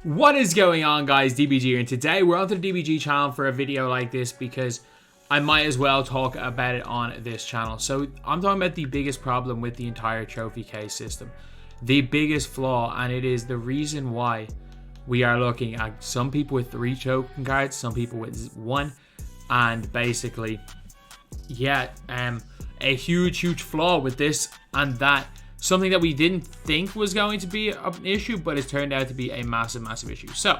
What is going on, guys? DBG here, and today we're onto the DBG channel for a video like this because I might as well talk about it on this channel. So I'm talking about the biggest problem with the entire trophy case system, the biggest flaw, and it is the reason why we are looking at some people with 3 token cards, some people with 1, and basically, yeah, a huge flaw with this, and that something that we didn't think was going to be an issue, but it's turned out to be a massive issue. So,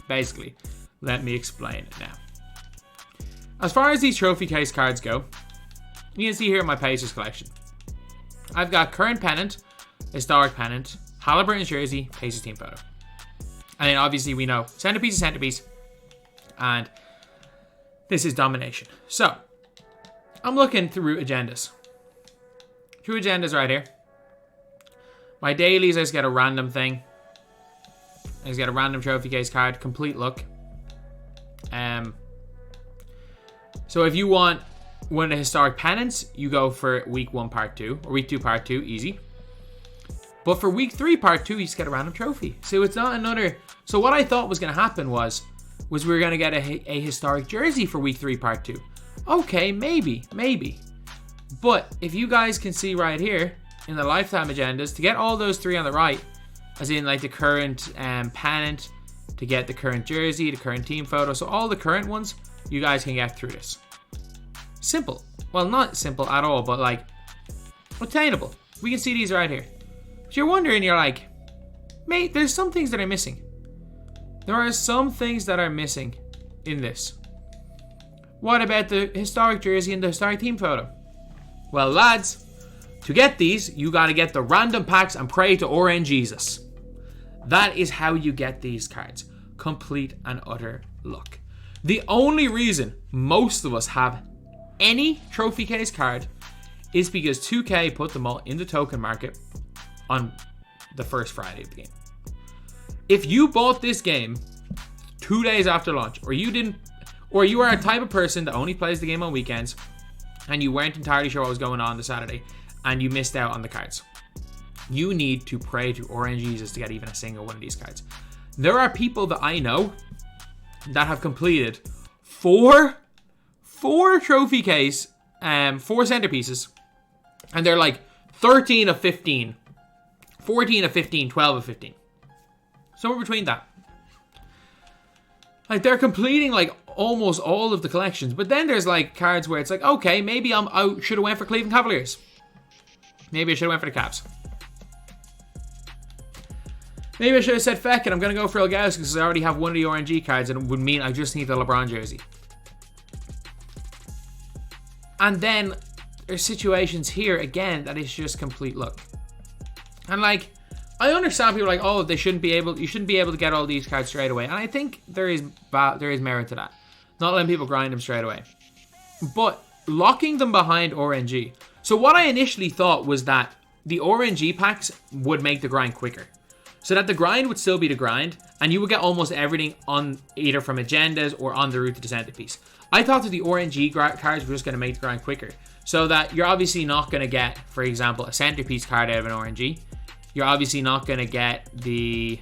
basically, let me explain now. As far as these trophy case cards go, you can see here in my Pacers collection, I've got current pennant, historic pennant, Halliburton's jersey, Pacers team photo. And then obviously we know centerpiece is centerpiece, and this is domination. So, I'm looking through agendas. Two agendas right here. My dailies, I just get a random thing. I just get a random trophy case card, complete look. So if you want one of the historic pennants, you go for week 1 part 2, or week 2 part 2, easy. But for week 3 part 2, you just get a random trophy. So it's not another. So what I thought was going to happen was we were going to get a historic jersey for week 3 part 2. Okay, maybe. But if you guys can see right here in the lifetime agendas, to get all those 3 on the right, as in like the current pennant, to get the current jersey, the current team photo, so all the current ones, you guys can get through this. Simple. Well, not simple at all, but like attainable. We can see these right here. But you're wondering, you're like, mate, there's some things that are missing. There are some things that are missing in this. What about the historic jersey and the historic team photo? Well, lads, to get these, you gotta get the random packs and pray to Orange Jesus. That is how you get these cards. Complete and utter luck. The only reason most of us have any trophy case card is because 2K put them all in the token market on the first Friday of the game. If you bought this game 2 days after launch, or you are a type of person that only plays the game on weekends, and you weren't entirely sure what was going on Saturday, and you missed out on the cards, you need to pray to Orange Jesus to get even a single one of these cards. There are people that I know that have completed four trophy case, 4 centerpieces, and they're like 13 of 15, 14 of 15, 12 of 15. Somewhere between that. Like, they're completing like almost all of the collections, but then there's like cards where it's like, okay, maybe I should have went for Cleveland Cavaliers. Maybe I should have went for the Cavs. Maybe I should have said feck it, I'm going to go for ilgauskas because I already have one of the RNG cards and it would mean I just need the LeBron jersey. And then there's situations here again that is just complete luck. And like, I understand people are like, oh, you shouldn't be able to get all these cards straight away. And I think there is merit to that. Not letting people grind them straight away. But locking them behind RNG. So what I initially thought was that the RNG packs would make the grind quicker. So that the grind would still be the grind, and you would get almost everything on either from agendas or on the route to the centerpiece. I thought that the RNG cards were just going to make the grind quicker. So that you're obviously not going to get, for example, a centerpiece card out of an RNG. You're obviously not going to get the...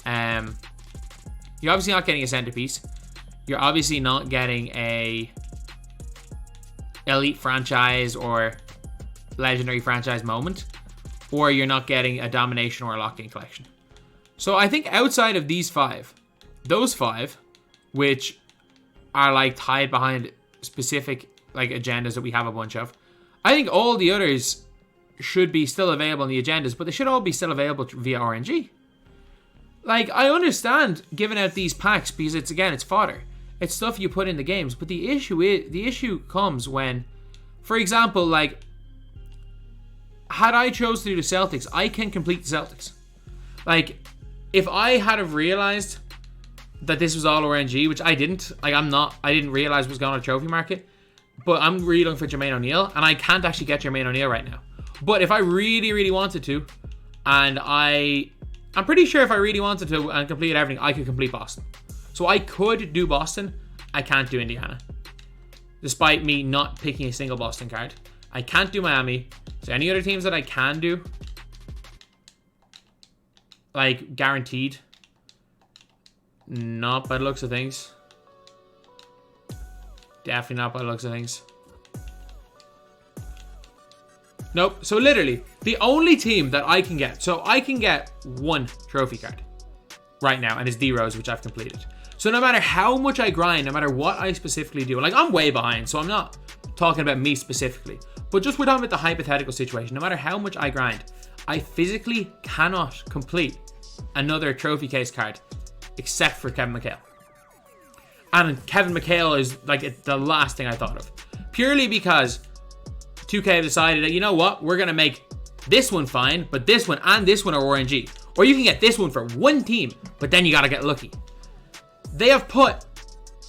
you're obviously not getting a centerpiece. You're obviously not getting a elite franchise or legendary franchise moment. Or you're not getting a domination or a locked-in collection. So I think outside of these 5, those 5, which are like tied behind specific like agendas that we have a bunch of, I think all the others should be still available in the agendas, but they should all be still available via RNG. Like, I understand giving out these packs because it's fodder. It's stuff you put in the games, but the issue comes when, for example, like, had I chose to do the Celtics, I can complete the Celtics. Like, if I had have realized that this was all RNG, which I didn't, like, I didn't realize what was going on the trophy market, but I'm really looking for Jermaine O'Neal, and I can't actually get Jermaine O'Neal right now. But if I really wanted to, and I'm pretty sure if I really wanted to and completed everything, I could complete Boston. So I could do Boston. I can't do Indiana. Despite me not picking a single Boston card. I can't do Miami. So any other teams that I can do, like, guaranteed, Not by the looks of things. Definitely not by the looks of things. Nope. So literally, the only team that I can get... So I can get one trophy card right now, and it's D-Rose, which I've completed. So no matter how much I grind, no matter what I specifically do, like I'm way behind, so I'm not talking about me specifically. But just we're talking about the hypothetical situation. No matter how much I grind, I physically cannot complete another trophy case card except for Kevin McHale. And Kevin McHale is like the last thing I thought of. Purely because 2K have decided that, you know what, we're going to make this one fine, but this one and this one are RNG. Or you can get this one for one team, but then you got to get lucky. They have put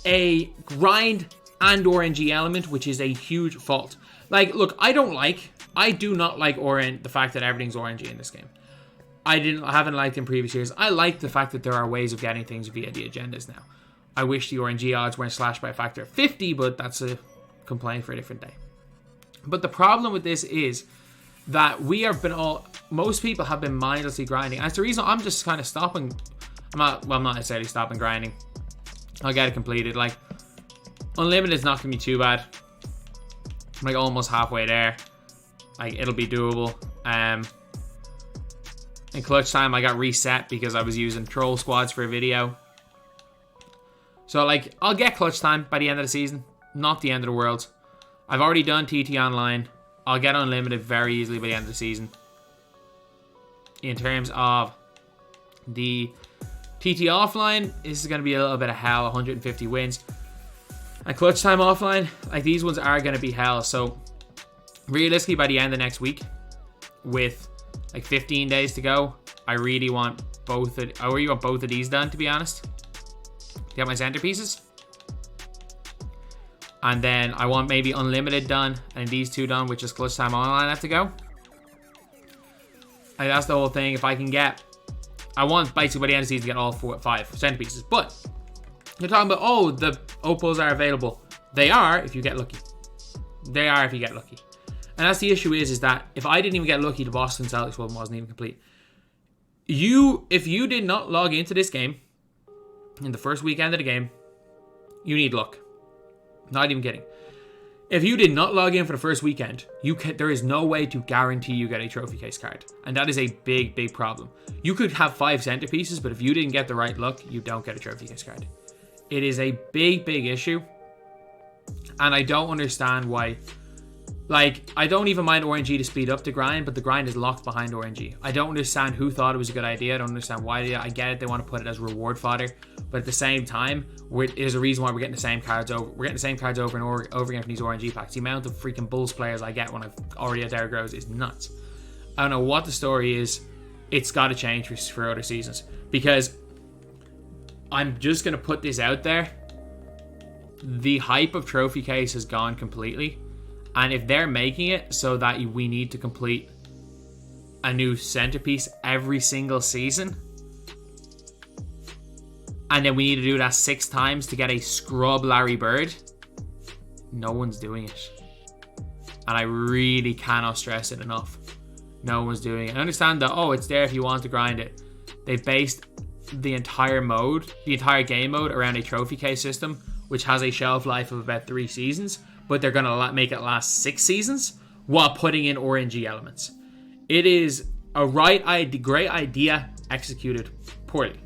a grind and RNG element, which is a huge fault. Like, look, I do not like the fact that everything's RNG in this game. I haven't liked in previous years. I like the fact that there are ways of getting things via the agendas now. I wish the RNG odds weren't slashed by a factor of 50, but that's a complaint for a different day. But the problem with this is that most people have been mindlessly grinding. And it's the reason I'm just kind of stopping. I'm not necessarily stopping grinding. I'll get it completed. Like, Unlimited is not going to be too bad. I'm like almost halfway there. Like, it'll be doable. In clutch time, I got reset because I was using troll squads for a video. So, like, I'll get clutch time by the end of the season. Not the end of the world. I've already done TT Online. I'll get Unlimited very easily by the end of the season. In terms of the TT Offline, this is going to be a little bit of hell. 150 wins. And clutch time offline, like, these ones are going to be hell. So, realistically, by the end of next week, with like 15 days to go, I really want both of these done, to be honest. Get my centerpieces. And then I want maybe Unlimited done and these two done, which is clutch time online have to go. Like, that's the whole thing. If I can get... I want basically by the end of the season to get all 5 centerpieces. But you're talking about, oh, the opals are available. They are if you get lucky. They are if you get lucky. And that's the issue is that if I didn't even get lucky, the Boston Celtics one wasn't even complete. If you did not log into this game in the first weekend of the game, you need luck. Not even kidding. If you did not log in for the first weekend, there is no way to guarantee you get a trophy case card. And that is a big, big problem. You could have 5 centerpieces, but if you didn't get the right luck, you don't get a trophy case card. It is a big, big issue. And I don't understand why. Like, I don't even mind RNG to speed up the grind, but the grind is locked behind RNG. I don't understand who thought it was a good idea. I don't understand why I get it. They want to put it as reward fodder. But at the same time, there's a reason why we're getting the same cards over. We're getting the same cards over and over again from these RNG packs. The amount of freaking Bulls players I get when I've already had Derrick Rose is nuts. I don't know what the story is. It's got to change for other seasons. Because I'm just going to put this out there. The hype of trophy case has gone completely. And if they're making it so that we need to complete a new centerpiece every single season, and then we need to do that 6 times to get a scrub Larry Bird, no one's doing it. And I really cannot stress it enough. No one's doing it. I understand that, it's there if you want to grind it. They've based the entire game mode around a trophy case system, which has a shelf life of about 3 seasons. But they're going to make it last 6 seasons while putting in RNG elements. It is a great idea executed poorly,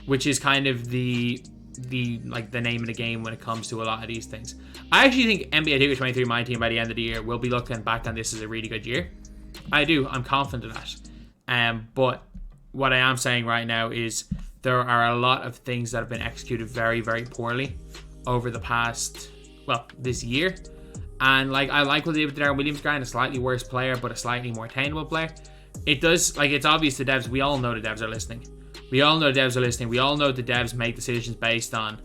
which is kind of the name of the game when it comes to a lot of these things. I actually think NBA 2k23 MyTEAM by the end of the year will be looking back on this as a really good year. I do. I'm confident of that. But what I am saying right now is there are a lot of things that have been executed very, very poorly over the past... this year. And I like what they did with Darren Williams grind, a slightly worse player, but a slightly more attainable player. It does, it's obvious the devs, we all know the devs are listening. We all know the devs are listening. We all know the devs make decisions based on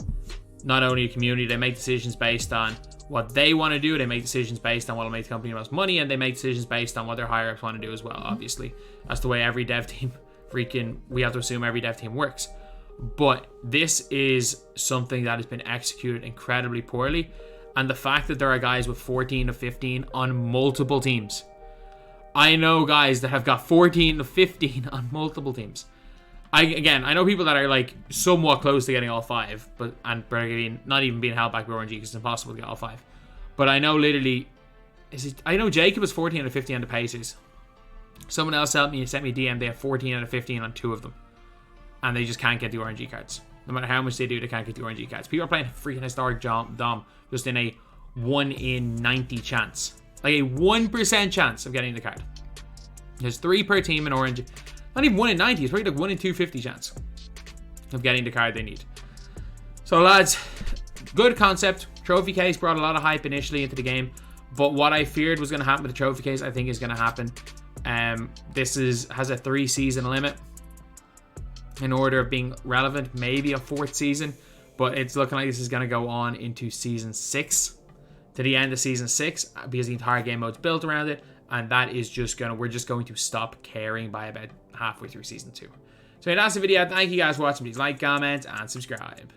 not only a community, they make decisions based on what they want to do, they make decisions based on what will make the company the most money, and they make decisions based on what their higher ups want to do as well, obviously. That's the way every dev team we have to assume every dev team works. But this is something that has been executed incredibly poorly. And the fact that there are guys with 14 to 15 on multiple teams. I know guys that have got 14 to 15 on multiple teams. I know people that are like somewhat close to getting all 5, but not even being held back by RNG because it's impossible to get all 5. But I know literally, I know Jacob was 14 out of 50 on the Pacers. Someone else sent me a DM. They have 14 out of 15 on 2 of them, and they just can't get the RNG cards. No matter how much they do, they can't get the RNG cards. People are playing freaking historic Dom just in a 1 in 90 chance, like a 1% chance of getting the card. There's 3 per team in orange. Not even 1 in 90. It's probably like 1 in 250 chance of getting the card they need. So lads, good concept. Trophy case brought a lot of hype initially into the game, but what I feared was going to happen with the trophy case, I think is going to happen. This has a 3-season limit in order of being relevant, maybe a 4th season, but it's looking like this is going to go on into season 6, to the end of season 6, because the entire game mode's built around it, and that is we're just going to stop caring by about halfway through season 2. So that's the video. Thank you guys for watching. Please like, comment, and subscribe.